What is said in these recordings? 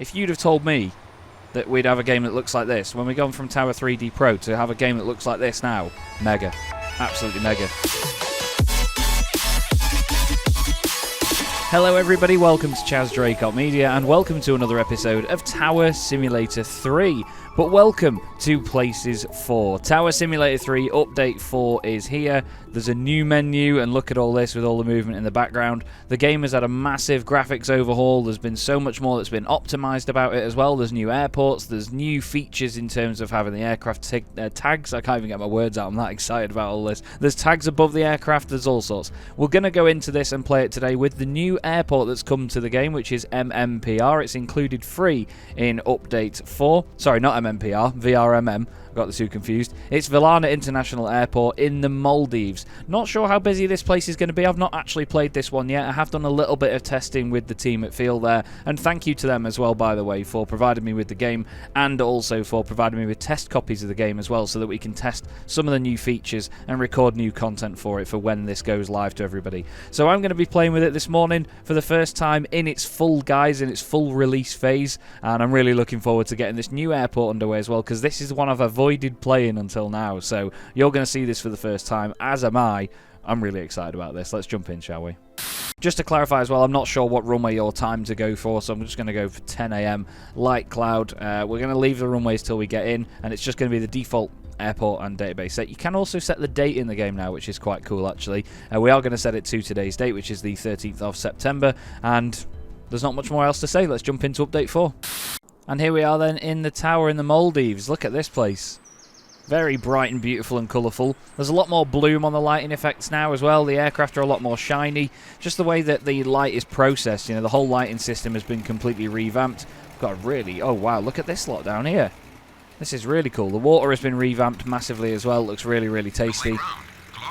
if you'd have told me that we'd have a game that looks like this, when we've gone from Tower 3D Pro to have a game that looks like this now, mega. Absolutely mega. Hello everybody, welcome to Chaz Draycott Media and welcome to another episode of Tower Simulator 3. But welcome to Places 4. Tower Simulator 3 Update 4 is here. There's a new menu and look at all this with all the movement in the background. The game has had a massive graphics overhaul. There's been so much more that's been optimized about it as well. There's new airports, there's new features in terms of having the aircraft tags. I can't even get my words out, I'm that excited about all this. There's tags above the aircraft, there's all sorts. We're going to go into this and play it today with the new airport that's come to the game, which is MMPR. It's included free in Update 4. Sorry, not MMPR, VRMM. I got the two confused. It's Villana International Airport in the Maldives. Not sure how busy this place is going to be. I've not actually played this one yet. I have done a little bit of testing with the team at FeelThere, and thank you to them as well, by the way, for providing me with the game and also for providing me with test copies of the game as well, so that we can test some of the new features and record new content for it for when this goes live to everybody. So I'm going to be playing with it this morning for the first time in its full guise, in its full release phase, and I'm really looking forward to getting this new airport underway as well, because this is one I've avoided playing until now, so you're going to see this for the first time, as am I. I'm really excited about this. Let's jump in, shall we? Just to clarify as well, I'm not sure what runway or time to go for, so I'm just going to go for 10 AM light cloud. We're going to leave the runways till we get in, and it's just going to be the default airport and database set. You can also set the date in the game now, which is quite cool actually. We are going to set it to today's date, which is the 13th of September, and there's not much more else to say. Let's jump into Update 4. And here we are then in the tower in the Maldives. Look at this place. Very bright and beautiful and colourful. There's a lot more bloom on the lighting effects now as well. The aircraft are a lot more shiny. Just the way that the light is processed, you know, the whole lighting system has been completely revamped. Got really, oh wow, look at this lot down here. This is really cool. The water has been revamped massively as well. It looks really, really tasty.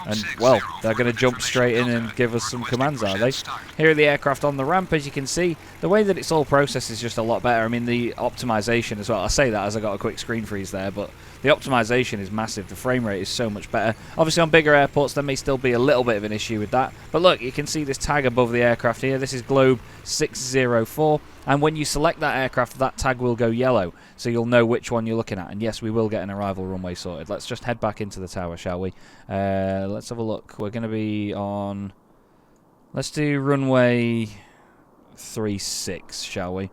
And, well, they're going to jump straight in and give us some commands, are they? Here are the aircraft on the ramp, as you can see. The way that it's all processed is just a lot better. I mean, the optimization as well. I say that as I got a quick screen freeze there, but the optimization is massive. The frame rate is so much better. Obviously, on bigger airports, there may still be a little bit of an issue with that. But look, you can see this tag above the aircraft here. This is Globe 604. And when you select that aircraft, that tag will go yellow, so you'll know which one you're looking at. And yes, we will get an arrival runway sorted. Let's just head back into the tower, shall we? Let's have a look. We're going to be on... Let's do runway 36, shall we?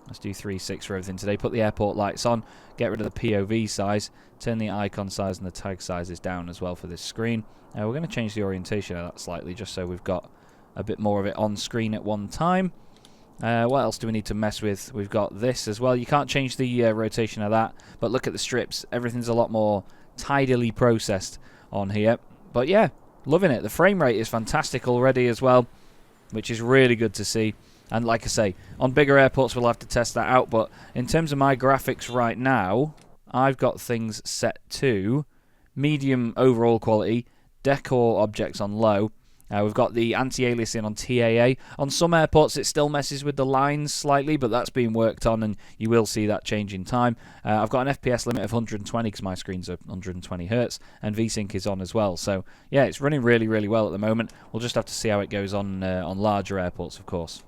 Let's do 36 for everything today. Put the airport lights on, get rid of the POV size, turn the icon size and the tag sizes down as well for this screen. We're going to change the orientation of that slightly, just so we've got a bit more of it on screen at one time. What else do we need to mess with? We've got this as well. You can't change the rotation of that, but look at the strips. Everything's a lot more tidily processed on here. But yeah, loving it. The frame rate is fantastic already as well, which is really good to see. And like I say, on bigger airports we'll have to test that out, but in terms of my graphics right now, I've got things set to medium overall quality, decor objects on low. We've got the anti-aliasing on TAA. On some airports it still messes with the lines slightly, but that's being worked on and you will see that change in time. I've got an FPS limit of 120 because my screen's at 120 Hz and VSync is on as well. So yeah, it's running really, really well at the moment. We'll just have to see how it goes on larger airports, of course.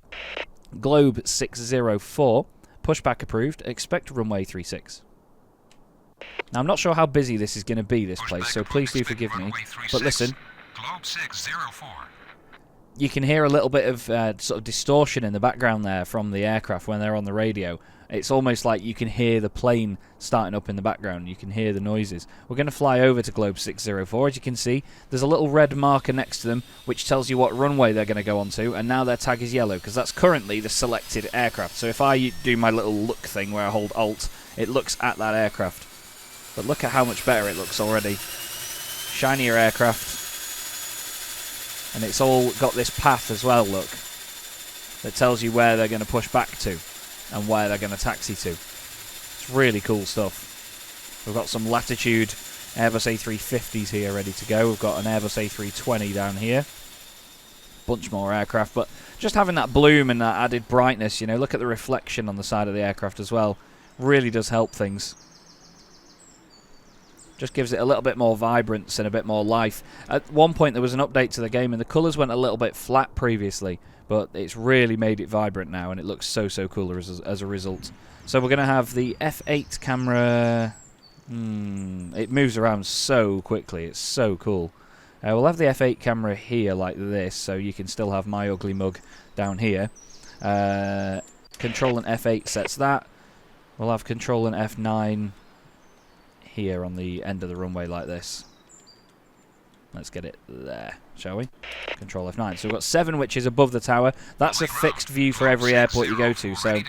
Globe 604, pushback approved, expect runway 36. Now I'm not sure how busy this is going to be, this place, so please do forgive me, but listen. Globe 604. You can hear a little bit of sort of distortion in the background there from the aircraft when they're on the radio. It's almost like you can hear the plane starting up in the background. You can hear the noises. We're going to fly over to Globe 604. As you can see, there's a little red marker next to them which tells you what runway they're going to go onto, and now their tag is yellow because that's currently the selected aircraft. So if I do my little look thing where I hold Alt, it looks at that aircraft. But look at how much better it looks already. Shinier aircraft. And it's all got this path as well, look, that tells you where they're going to push back to and where they're going to taxi to. It's really cool stuff. We've got some Latitude Airbus A350s here ready to go. We've got an Airbus A320 down here. Bunch more aircraft, but just having that bloom and that added brightness, you know, look at the reflection on the side of the aircraft as well. Really does help things. Just gives it a little bit more vibrance and a bit more life. At one point there was an update to the game and the colours went a little bit flat previously, but it's really made it vibrant now and it looks so cooler as a result. So we're going to have the F8 camera. It moves around so quickly, it's so cool. We'll have the F8 camera here like this, so you can still have my ugly mug down here. Control and F8 sets that. We'll have control and F9 here on the end of the runway like this. Let's get it there, shall we? Control F9. So we've got 7, which is above the tower. That's a fixed view for every airport you go to. So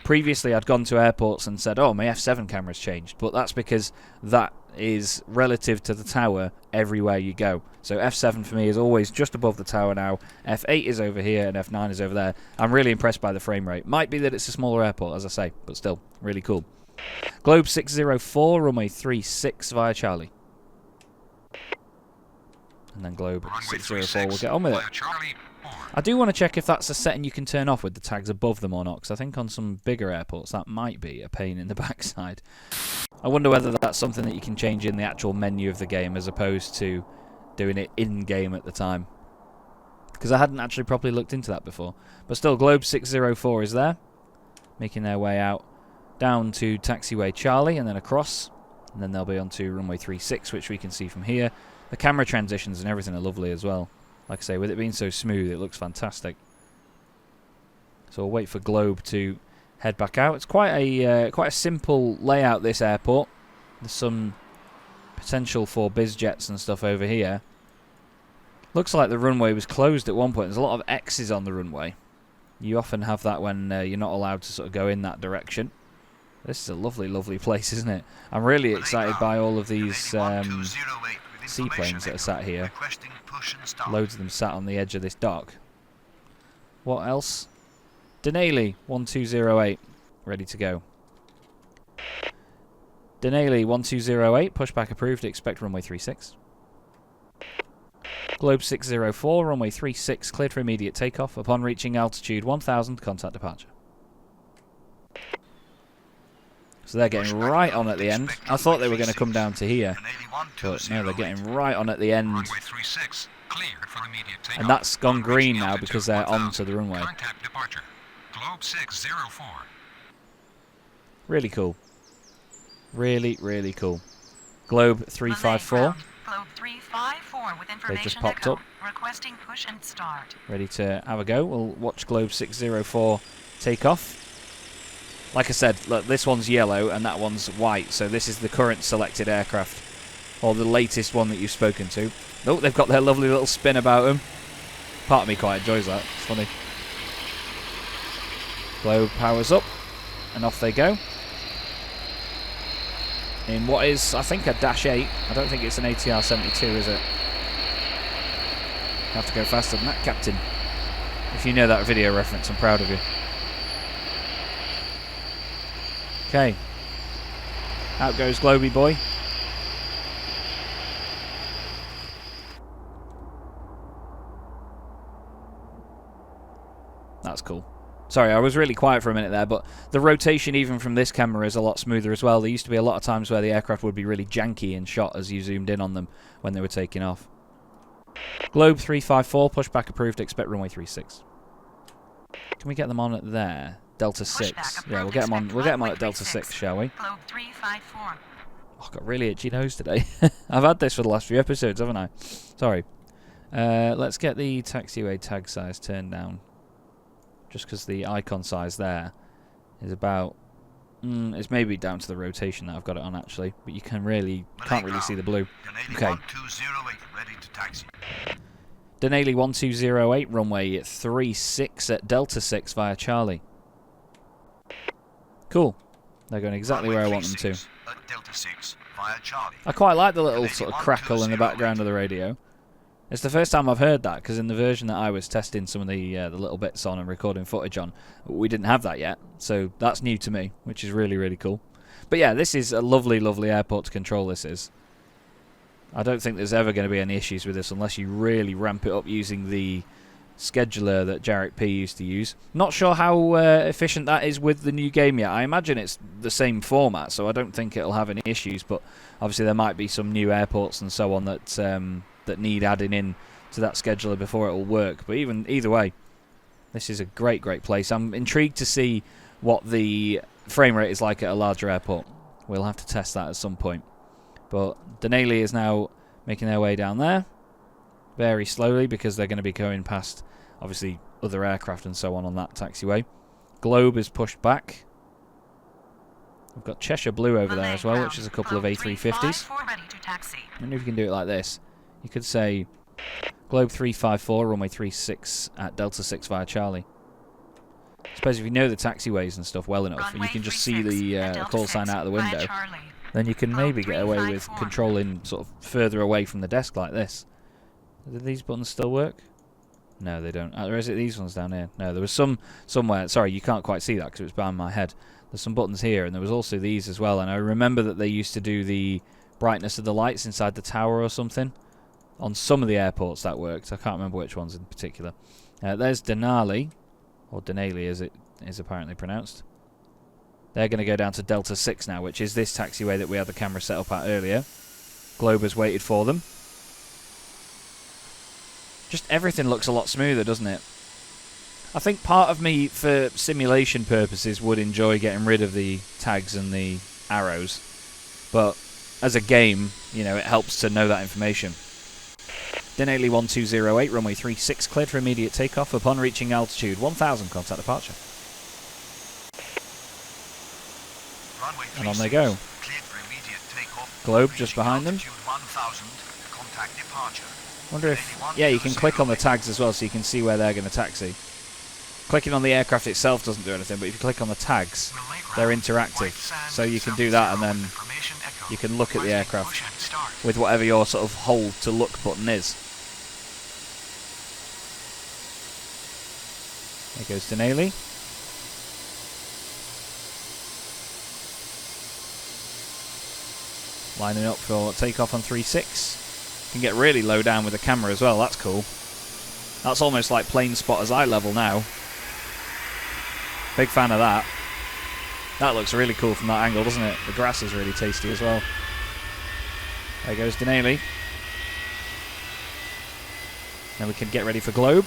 previously I'd gone to airports and said, oh, my F7 camera's changed. But that's because that is relative to the tower everywhere you go. So F7 for me is always just above the tower now. F8 is over here and F9 is over there. I'm really impressed by the frame rate. Might be that it's a smaller airport, as I say, but still, really cool. Globe 604, runway 36 via Charlie. And then Globe 604 will get on with it. I do want to check if that's a setting you can turn off with the tags above them or not, because I think on some bigger airports that might be a pain in the backside. I wonder whether that's something that you can change in the actual menu of the game as opposed to doing it in-game at the time. Because I hadn't actually properly looked into that before. But still, Globe 604 is there, making their way out down to taxiway Charlie and then across. And then they'll be onto runway 36, which we can see from here. The camera transitions and everything are lovely as well. Like I say, with it being so smooth, it looks fantastic. So we'll wait for Globe to head back out. It's quite a simple layout, this airport. There's some potential for biz jets and stuff over here. Looks like the runway was closed at one point. There's a lot of X's on the runway. You often have that when you're not allowed to sort of go in that direction. This is a lovely, lovely place, isn't it? I'm really excited by all of these seaplanes that are sat here. Loads of them sat on the edge of this dock. What else? Denali 1208, ready to go. Denali 1208, pushback approved, expect runway 36. Globe 604, runway 36, cleared for immediate takeoff. Upon reaching altitude 1000, contact departure. So they're getting right on at the end. I thought they were going to come down to here, but no, they're getting right on at the end. And that's gone green now because they're onto the runway. Really cool. Really, really cool. Globe 354. Globe 354 with information They've just popped up. Requesting push and start. Ready to have a go. We'll watch Globe 604 take off. Like I said, look, this one's yellow and that one's white, so this is the current selected aircraft, or the latest one that you've spoken to. Oh, they've got their lovely little spin about them. Part of me quite enjoys that. It's funny. Globe powers up, and off they go. In what is, I think, a Dash 8. I don't think it's an ATR 72, is it? You have to go faster than that, Captain. If you know that video reference, I'm proud of you. Okay. Out goes Globey boy. That's cool. Sorry, I was really quiet for a minute there, but the rotation even from this camera is a lot smoother as well. There used to be a lot of times where the aircraft would be really janky in shot as you zoomed in on them when they were taking off. Globe 354, pushback approved, expect runway 36. Can we get them on at there? Delta 6. Yeah, we'll get them on. We'll get them on at Delta 6, shall we? Globe 354. Oh, I've got really itchy nose today. I've had this for the last few episodes, haven't I? Sorry. Let's get the taxiway tag size turned down. Just because the icon size there is about... it's maybe down to the rotation that I've got it on, actually. But you can't really see the blue. Okay. Denali 1208, runway 36 at Delta 6 via Charlie. Cool. They're going exactly where I want them to. I quite like the little sort of crackle in the background of the radio. It's the first time I've heard that, because in the version that I was testing some of the little bits on and recording footage on, we didn't have that yet. So that's new to me, which is really, really cool. But yeah, this is a lovely, lovely airport to control, this is. I don't think there's ever going to be any issues with this unless you really ramp it up using the scheduler that Jarek P used to use. Not sure how efficient that is with the new game yet. I imagine it's the same format, so I don't think it'll have any issues, but obviously there might be some new airports and so on that that need adding in to that scheduler before it will work. But either way, this is a great place. I'm intrigued to see what the frame rate is like at a larger airport. We'll have to test that at some point. But Denali is now making their way down there very slowly because they're going to be going past, obviously, other aircraft and so on that taxiway. Globe is pushed back. We've got Cheshire Blue over there as well, which is a couple of A350s. I wonder if you can do it like this. You could say Globe 354, runway 36 at Delta 6 via Charlie. I suppose if you know the taxiways and stuff well enough, and you can just see the call sign out of the window, then you can maybe get away with controlling sort of further away from the desk like this. Do these buttons still work? No, they don't. Or is it these ones down here? No, there was somewhere. Sorry, you can't quite see that because it was behind my head. There's some buttons here, and there was also these as well. And I remember that they used to do the brightness of the lights inside the tower or something. On some of the airports that worked. I can't remember which ones in particular. There's Denali, or Denali as it is apparently pronounced. They're going to go down to Delta 6 now, which is this taxiway that we had the camera set up at earlier. Globe has waited for them. Just everything looks a lot smoother, doesn't it? I think part of me, for simulation purposes, would enjoy getting rid of the tags and the arrows. But as a game, you know, it helps to know that information. Denali 1208, runway 36, cleared for immediate takeoff. Upon reaching altitude 1000, contact departure. And on they go. Globe just behind them. Wonder if... yeah, you can click on the tags as well so you can see where they're going to taxi. Clicking on the aircraft itself doesn't do anything, but if you click on the tags, they're interactive. So you can do that and then you can look at the aircraft with whatever your sort of hold to look button is. There goes Denali. Lining up for takeoff on 36. Can get really low down with the camera as well, that's cool. That's almost like plane spotter's eye level now. Big fan of that. That looks really cool from that angle, doesn't it? The grass is really tasty as well. There goes Denali. Then we can get ready for Globe.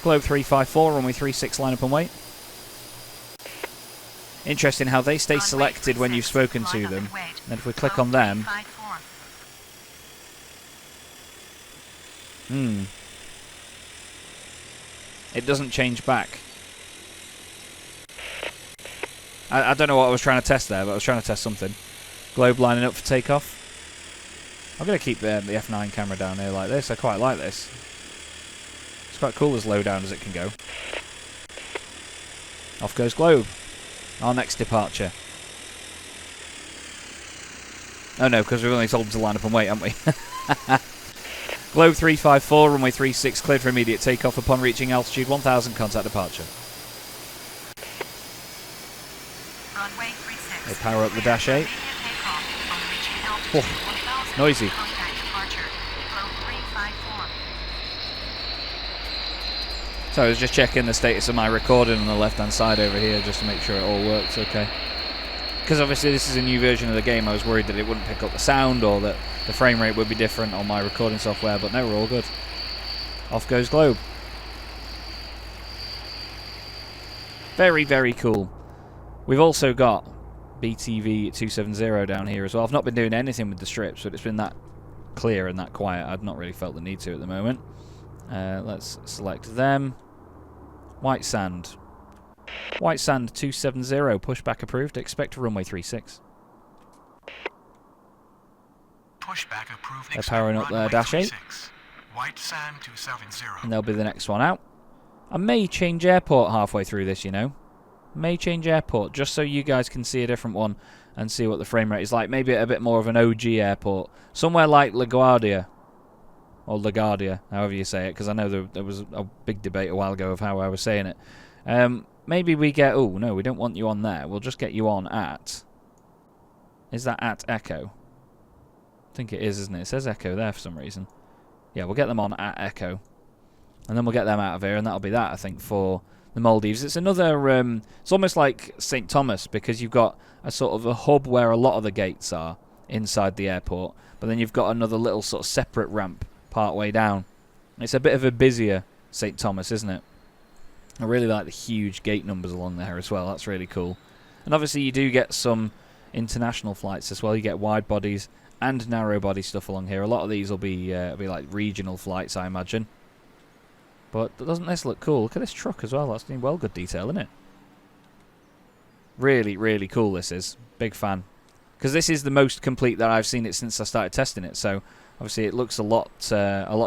Globe 354, runway 36, line up and wait. Interesting how they stay selected when you've spoken to them. And if we click on them... it doesn't change back. I don't know what I was trying to test there, but I was trying to test something. Globe lining up for takeoff. I'm going to keep the F9 camera down here like this. I quite like this. It's quite cool as low down as it can go. Off goes Globe. Our next departure. Oh no, because we've only told them to line up and wait, haven't we? Globe 354, runway 36, cleared for immediate takeoff. Upon reaching altitude 1000, contact departure. Runway 36. They power up the Dash 8. Oh, noisy. So I was just checking the status of my recording on the left-hand side over here just to make sure it all works okay. Because obviously this is a new version of the game, I was worried that it wouldn't pick up the sound or that the frame rate would be different on my recording software, but no, we're all good. Off goes Globe. Very, very cool. We've also got BTV 270 down here as well. I've not been doing anything with the strips, but it's been that clear and that quiet. I've not really felt the need to at the moment. Let's select them. White Sand. White Sand 270, pushback approved. Expect runway 36. Pushback approved. They're powering up their Dash 8. White Sand 270. And they'll be the next one out. I may change airport halfway through this, you know. May change airport, just so you guys can see a different one and see what the frame rate is like. Maybe a bit more of an OG airport. Somewhere like LaGuardia. Or LaGuardia, however you say it, because I know there was a big debate a while ago of how I was saying it. Maybe we get... oh, no, we don't want you on there. We'll just get you on at... is that at Echo? I think it is, isn't it? It says Echo there for some reason. Yeah, we'll get them on at Echo. And then we'll get them out of here, and that'll be that, I think, for the Maldives. It's another, it's almost like St. Thomas, because you've got a sort of a hub where a lot of the gates are inside the airport, but then you've got another little sort of separate ramp part way down. It's a bit of a busier St. Thomas, isn't it? I really like the huge gate numbers along there as well. That's really cool. And obviously you do get some international flights as well. You get wide bodies and narrow body stuff along here. A lot of these will be like regional flights, I imagine. But doesn't this look cool? Look at this truck as well. That's in well good detail, isn't it? Really, really cool this is. Big fan. Because this is the most complete that I've seen it since I started testing it. So obviously it looks a lot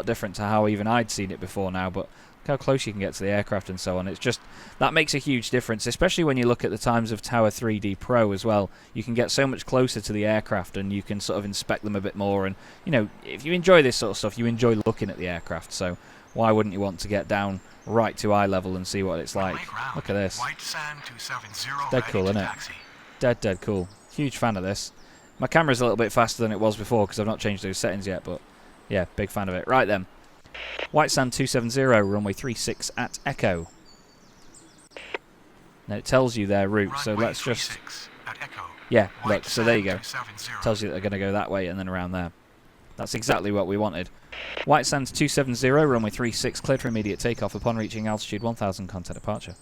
different to how even I'd seen it before now. But look how close you can get to the aircraft and so on. It's just, that makes a huge difference, especially when you look at the times of Tower 3D Pro as well. You can get so much closer to the aircraft and you can sort of inspect them a bit more. And, you know, if you enjoy this sort of stuff, you enjoy looking at the aircraft. So why wouldn't you want to get down right to eye level and see what it's like? Look at this. Dead cool, isn't it? Dead cool. Huge fan of this. My camera's a little bit faster than it was before because I've not changed those settings yet, but yeah, big fan of it. Right then. White Sand 270, runway 36 at Echo. Now it tells you their route, so let's just... Yeah, look, so there you go. Tells you that they're going to go that way and then around there. That's exactly what we wanted. White Sands 270, runway 36, cleared for immediate takeoff upon reaching altitude 1000, contact departure.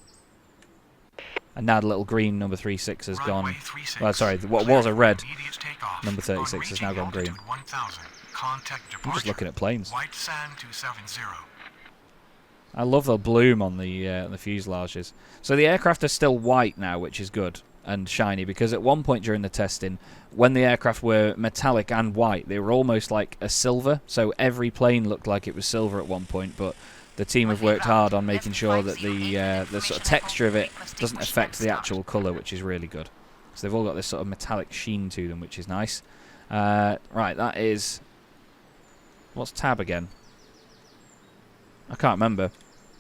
And now the little green number 36 has gone... Well, sorry, what was a red number 36 has now gone green. I'm just looking at planes. I love the bloom on the fuselages. So the aircraft are still white now, which is good and shiny, because at one point during the testing, when the aircraft were metallic and white, they were almost like a silver. So every plane looked like it was silver at one point, but the team have worked hard on making sure that the sort of texture of it doesn't affect the actual colour, which is really good. So they've all got this sort of metallic sheen to them, which is nice. Right, that is... What's tab again? I can't remember.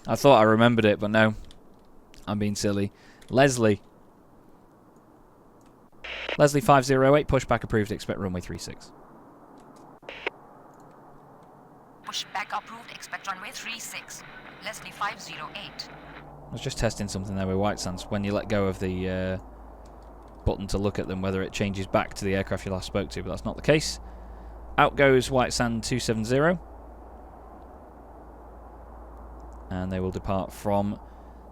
I thought I remembered it, but no. I'm being silly. Leslie 508, pushback approved, expect runway 36. Pushback approved, expect runway 36. Leslie 508. I was just testing something there with White Sands. When you let go of the button to look at them, whether it changes back to the aircraft you last spoke to, but that's not the case. Out goes White Sand 270. And they will depart from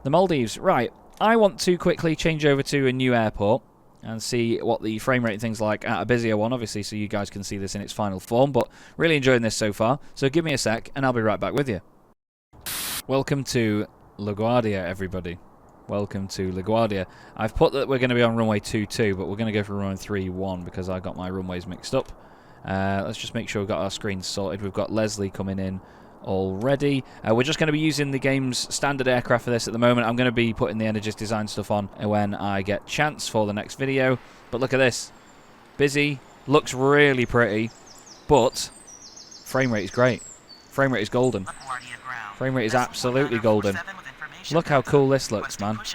the Maldives. Right, I want to quickly change over to a new airport and see what the frame rate and things like at a busier one, obviously, so you guys can see this in its final form. But really enjoying this so far. So give me a sec, and I'll be right back with you. Welcome to LaGuardia, everybody. Welcome to LaGuardia. I've put that we're going to be on runway 22, but we're going to go for runway 31 because I got my runways mixed up. Let's just make sure we've got our screens sorted. We've got Leslie coming in already. We're just going to be using the game's standard aircraft for this at the moment. I'm going to be putting the Energis design stuff on when I get chance for the next video. But look at this. Busy. Looks really pretty. But frame rate is great. Frame rate is golden. Frame rate is absolutely golden. Look how cool this looks, man. Look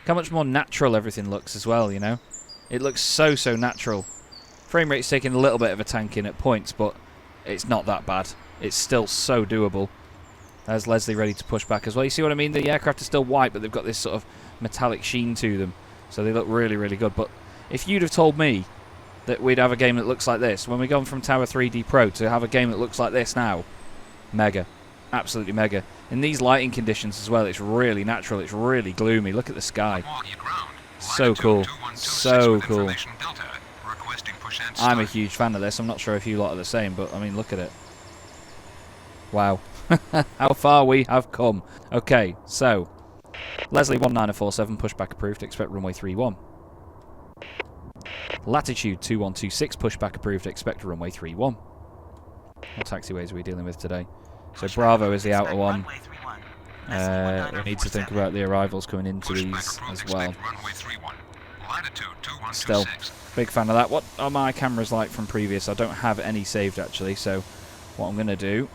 how much more natural everything looks as well, you know. It looks so natural. Frame rate's taking a little bit of a tanking at points, but it's not that bad. It's still so doable. There's Leslie ready to push back as well. You see what I mean? The aircraft are still white, but they've got this sort of metallic sheen to them. So they look really good. But if you'd have told me that we'd have a game that looks like this, when we've gone from Tower 3D Pro to have a game that looks like this now, mega. Absolutely mega. In these lighting conditions as well, it's really natural. It's really gloomy. Look at the sky. So cool. So cool. I'm a huge fan of this. I'm not sure if you lot are the same, but I mean, look at it. Wow. How far we have come. Okay, so Leslie 19047, pushback approved, expect runway 31. Latitude 2126, pushback approved, expect runway 31. What taxiways are we dealing with today? So Bravo is the outer one. We need to think about the arrivals coming into these as well. Still, big fan of that. What are my cameras like from previous? I don't have any saved actually, so what I'm going to do,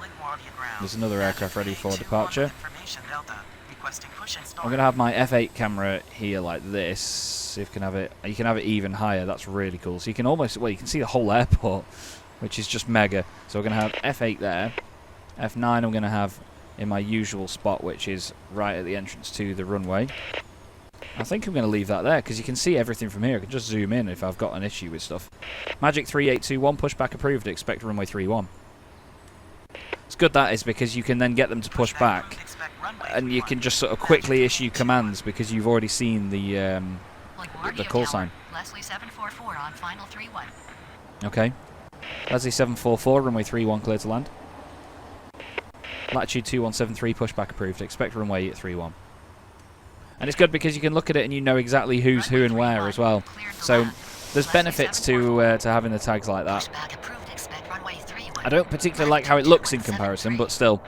there's another aircraft ready for departure. I'm going to have my F8 camera here like this. See if you can have it even higher. That's really cool. So you can almost, well, you can see the whole airport, which is just mega. So we're going to have F8 there. F9 I'm going to have in my usual spot, which is right at the entrance to the runway. I think I'm going to leave that there because you can see everything from here. I can just zoom in if I've got an issue with stuff. Magic 3821, pushback approved, expect runway 31. It's good that is because you can then get them to push back and you can just sort of quickly issue commands because you've already seen the call sign. Leslie 744 on final 31. Okay. Leslie 744, runway 31, clear to land. Latitude 2173, pushback approved, expect runway 31. And it's good because you can look at it and you know exactly who's who and where as well. So there's benefits to having the tags like that. I don't particularly like how it looks in comparison, but still,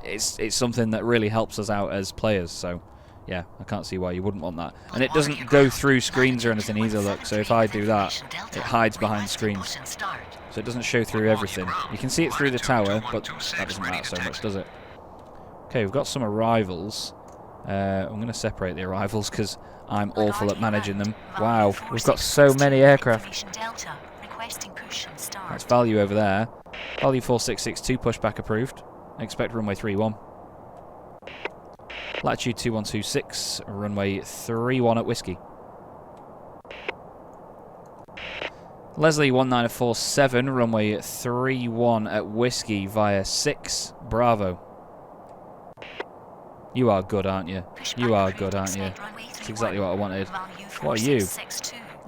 it's something that really helps us out as players. So yeah, I can't see why you wouldn't want that. And it doesn't go through screens or anything either, look. So if I do that, it hides behind screens. So it doesn't show through everything. You can see it through the tower, but that doesn't matter so much, does it? Okay, we've got some arrivals. I'm going to separate the arrivals because I'm awful at managing them. Wow, we've got so many aircraft. That's value over there. Value 4662, pushback approved. Expect runway 31. Latitude 2126, runway 31 at Whiskey. Leslie 1947, runway 31 at Whiskey via 6 Bravo. You are good, aren't you? You are good, aren't you? That's exactly what I wanted. What are you?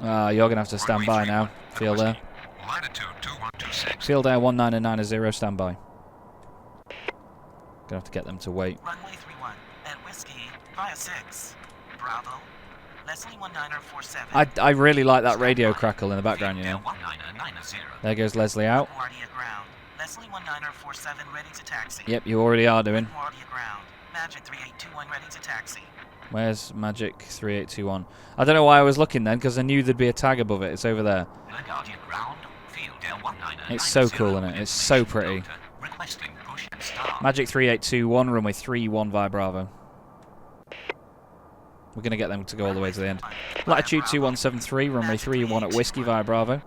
You're going to have to stand by now. FeelThere. FeelThere 1990, stand by. Going to have to get them to wait. Runway 31 at Whiskey via 6 Bravo. Leslie 1947. I really like that radio crackle in the background, you know. There goes Leslie out. LaGuardia ground. Leslie 1947 ready to taxi. Yep, you already are doing. LaGuardia ground. Magic 3821 ready to taxi. Where's Magic 3821? I don't know why I was looking then, because I knew there'd be a tag above it. It's over there. It's so cool, isn't it? It's so pretty. Magic 3821, runway 31 via Bravo. We're going to get them to go all the way to the end. Latitude 2173, runway 31 at Whiskey via Bravo.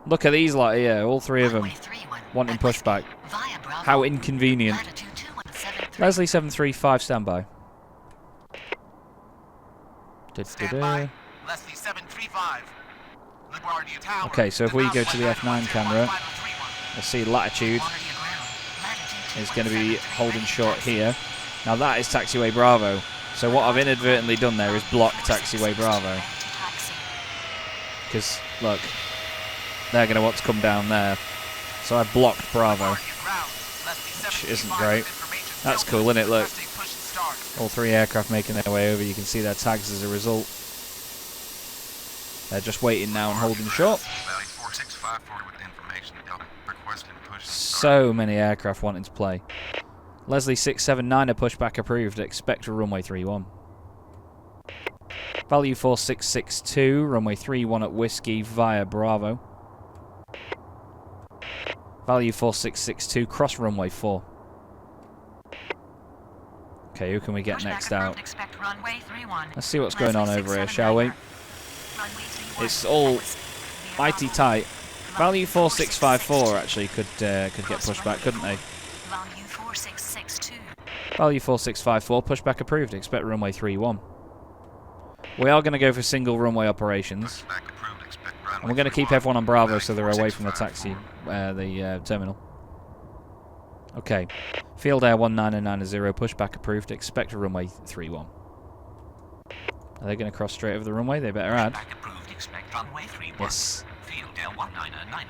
Look at these lot here, all three of them wanting pushback. How inconvenient. Leslie 735, standby. Standby. Leslie 735. LaGuardia Tower. Okay, so if we go to the F9 camera, we'll see latitude is going to be holding short here. Now that is taxiway Bravo. So what I've inadvertently done there is block taxiway Bravo. Because, look, they're going to want to come down there. So I've blocked Bravo, which isn't great. That's cool, isn't it? Look, all three aircraft making their way over. You can see their tags as a result. They're just waiting now and holding short. So many aircraft wanting to play. Leslie 679, a pushback approved. Expect runway 31. Value 4662, runway 31 at Whiskey via Bravo. Value 4662, cross runway 4. Okay, who can we get next out? Let's see what's going on over here, shall we? It's all mighty tight. Value 4654 actually could get pushed back, couldn't they? Value 4654, pushback approved. Expect runway 31. We are going to go for single runway operations, and we're going to keep everyone on Bravo so they're away from the taxi, the terminal. Okay, FeelThere 1990, pushback approved. Expect runway 31. Are they going to cross straight over the runway? They better add. Yes.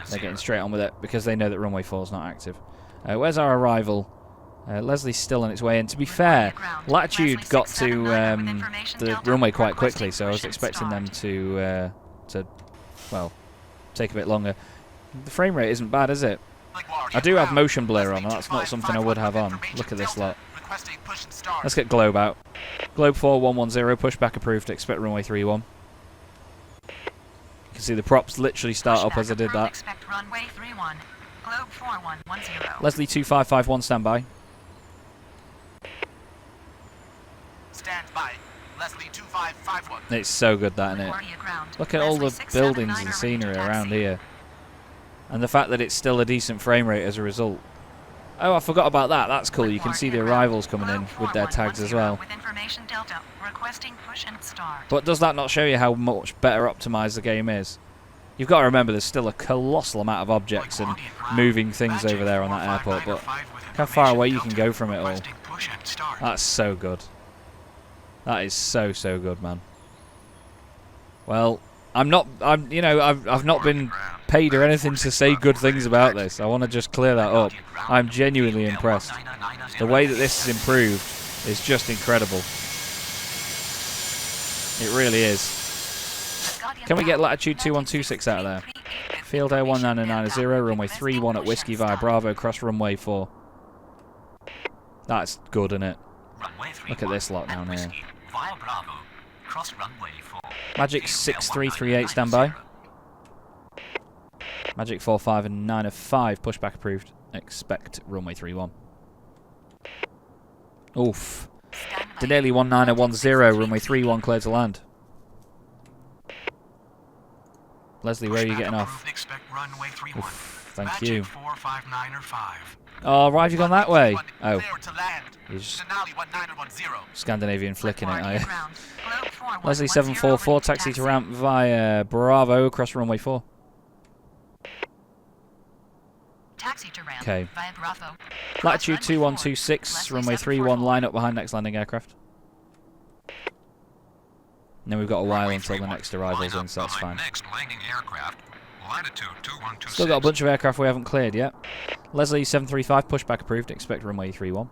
They're getting straight on with it because they know that runway 4 is not active. Where's our arrival? Leslie's still on its way in. To be fair, Latitude got to the runway quite quickly, so I was expecting them to well, take a bit longer. The frame rate isn't bad, is it? I do have motion blur on, and that's not something I would have on. Look at this lot. Let's get Globe out. Globe 4110, pushback approved. Expect runway 31. You can see the props literally start up as I did that. Leslie 2551, standby. Standby. Leslie 2551. It's so good, that, isn't it? Look at all the buildings and scenery around here. And the fact that it's still a decent frame rate as a result. Oh, I forgot about that. That's cool. You can see the arrivals coming in with their tags as well. With information Delta, requesting push and start. But does that not show you how much better optimized the game is? You've got to remember there's still a colossal amount of objects and moving things over there on that airport, but look how far away you can go from it all. That's so good. That is so good, man. Well, I've not been paid or anything to say good things about this. I want to just clear that up. I'm genuinely impressed. The way that this is improved is just incredible. It really is. Can we get latitude 2126 out of there? FeelThere 1990, runway 31 at Whiskey via Bravo, cross runway 4. That's good, isn't it? Look at this lot down here. Magic 6338 standby. Magic 45 and 9 of 5 pushback approved. Expect runway 31. Oof. Denali 1910 runway 31 cleared to land. Leslie, where are you getting off? Oof, thank you. Oh, why have you gone that way? Oh. You're just Scandinavian flicking it, are you? Leslie 744, taxi to ramp via Bravo, across runway 4. Okay. Latitude 2126, runway 31, line up behind next landing aircraft. And then we've got a while until the next arrival's in, so that's fine. Still got a bunch of aircraft we haven't cleared yet. Leslie 735, pushback approved, expect runway 31.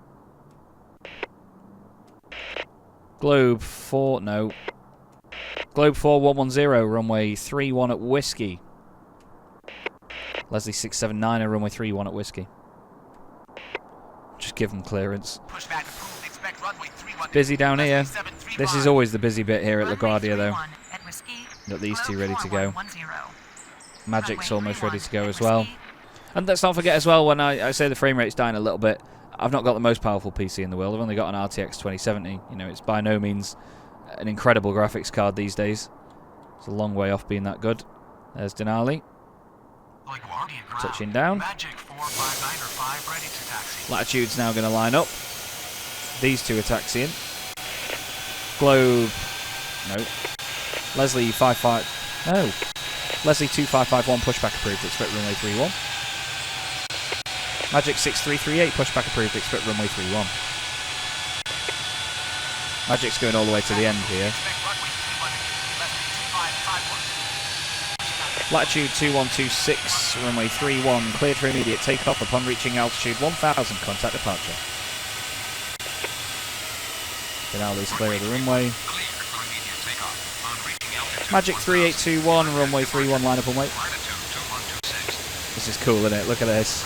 Globe 4, no. Globe 4110, runway 31 at Whiskey. Leslie 679, runway 31 at Whiskey. Just give them clearance. Busy down here. This is always the busy bit here at LaGuardia, though. Got these two ready to go. Magic's almost ready to go as well. And let's not forget as well, when I say the frame rate's dying a little bit, I've not got the most powerful PC in the world. I've only got an RTX 2070. You know, it's by no means an incredible graphics card these days. It's a long way off being that good. There's Denali. Touching down. Latitude's now going to line up. These two are taxiing. Globe. No. Leslie 55. No. Leslie 2551 pushback approved. Expect runway 31. Magic 6338 pushback approved. Expect runway 31. Magic's going all the way to the end here. Latitude 2126, runway 31, cleared for immediate takeoff upon reaching altitude 1000, contact departure. Denali's clear of the runway. Magic 3821, runway 31, line up and wait. This is cool, isn't it? Look at this.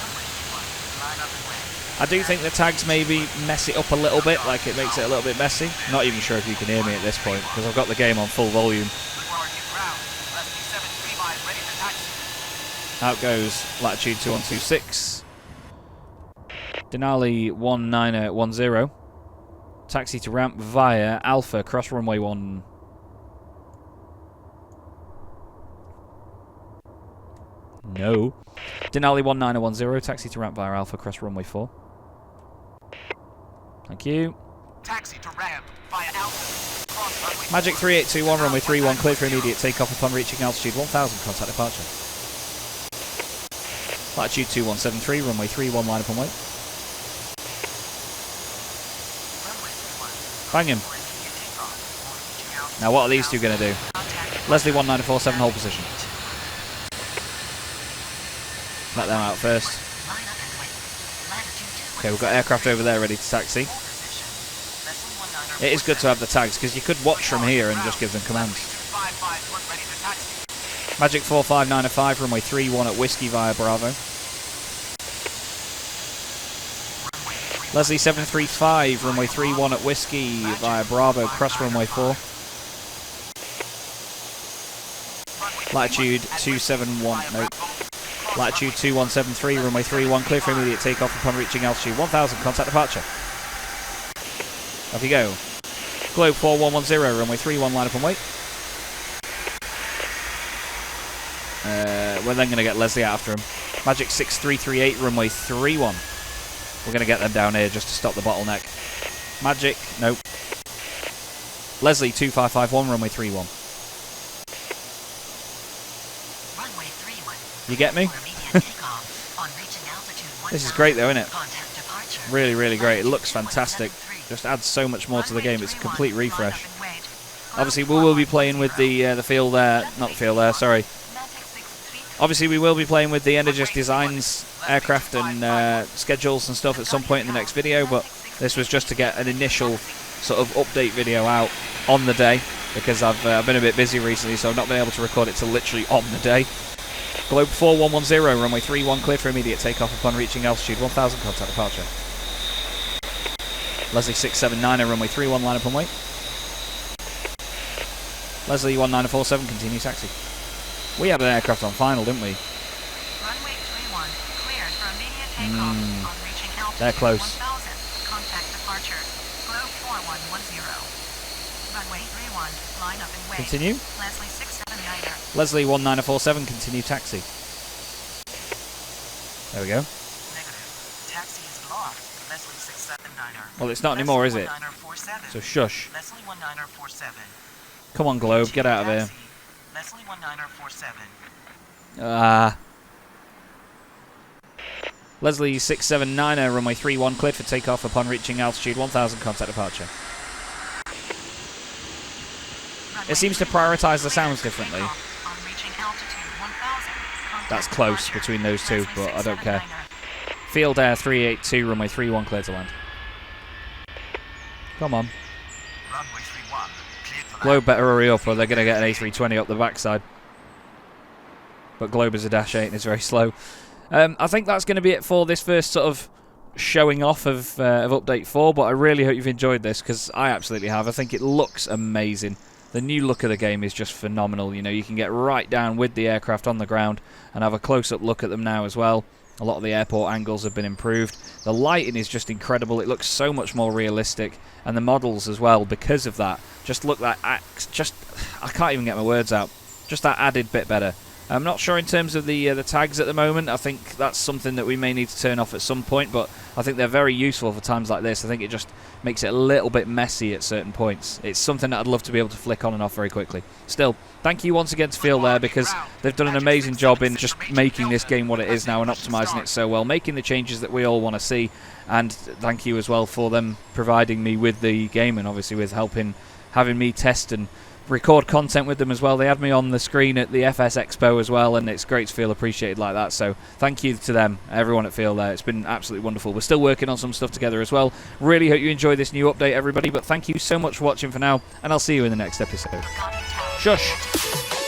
I do think the tags maybe mess it up a little bit, like it makes it a little bit messy. Not even sure if you can hear me at this point, because I've got the game on full volume. Out goes latitude 2126. Denali 1910. Taxi to ramp via Alpha, cross runway 1. No. Denali 1910, taxi to ramp via Alpha, cross runway 4. Thank you. Taxi to ramp via Alpha. Cross runway Magic 3821, runway 31, cleared for immediate takeoff upon reaching altitude 1000, contact departure. Latitude 2173, runway 31, line up and wait. Bang him. Now what are these two going to do? Leslie 1947, hold position. Let them out first. Okay, we've got aircraft over there ready to taxi. It is good to have the tags, because you could watch from here and just give them commands. Magic 45905, runway 31 at Whiskey via Bravo. Leslie 735, runway 31 at Whiskey via Bravo, cross runway 4. Latitude 271, nope. Latitude 2173, runway 31, clear for immediate takeoff upon reaching altitude 1000, contact departure. Off you go. Globe 4110, runway 31, line up and wait. We're then going to get Leslie out after him. Magic 6338, runway 31. We're going to get them down here just to stop the bottleneck. Magic, nope. Leslie 2551, runway 31. Runway 31. You get me? For immediate takeoff. On reaching altitude This is great though, isn't it? Contact departure. Really, really great. It looks fantastic. Just adds so much more to the game. It's a complete refresh. Obviously, we will be playing with the FeelThere, not FeelThere, sorry. Obviously, we will be playing with the Energous Designs aircraft and schedules and stuff at some point in the next video, but this was just to get an initial sort of update video out on the day, because I've been a bit busy recently, so I've not been able to record it till literally on the day. Globe 4110, runway 31, cleared for immediate takeoff upon reaching altitude 1000, contact departure. Leslie 679, runway 31, line up and wait. Leslie 1947, continue taxi. We had an aircraft on final, didn't we? Runway 31, cleared for immediate takeoff. On reaching altitude They're close. 1000, contact departure. Globe 4110. Runway 31, line up and wait. Continue. Leslie 679er. Leslie 1947, continue taxi. There we go. Negative. Taxi is blocked. Leslie 679er. Well, it's not anymore, is it? 1947. So shush. Leslie 1947. Come on, Globe, get out of here. Leslie 1947. Leslie 679er, runway 31, cleared for takeoff upon reaching altitude 1000, contact departure. It seems to prioritise the sounds differently. On reaching altitude 1000, contact That's close departure. between those two, Leslie but I don't care. 679er. FeelThere 382, runway 31, cleared to land. Come on. Runway 31, cleared for Globe better hurry up or they're going to get an A320 up the backside. But Globe is a Dash 8 and is very slow. I think that's going to be it for this first sort of showing off of Update 4, but I really hope you've enjoyed this, because I absolutely have. I think it looks amazing. The new look of the game is just phenomenal. You know, you can get right down with the aircraft on the ground and have a close-up look at them now as well. A lot of the airport angles have been improved. The lighting is just incredible. It looks so much more realistic, and the models as well, because of that, just look like I can't even get my words out. Just that added bit better. I'm not sure in terms of the tags at the moment. I think that's something that we may need to turn off at some point, but I think they're very useful for times like this. I think it just makes it a little bit messy at certain points. It's something that I'd love to be able to flick on and off very quickly. Still, thank you once again to FeelThere, because they've done an amazing job in just making this game what it is now and optimising it so well, making the changes that we all want to see. And thank you as well for them providing me with the game, and obviously with having me test and record content with them as well. They had me on the screen at the FS Expo as well, and it's great to feel appreciated like that. So thank you to them, everyone at FeelThere. It's been absolutely wonderful. We're still working on some stuff together as well. Really hope you enjoy this new update, everybody, but thank you so much for watching for now, and I'll see you in the next episode. Shush!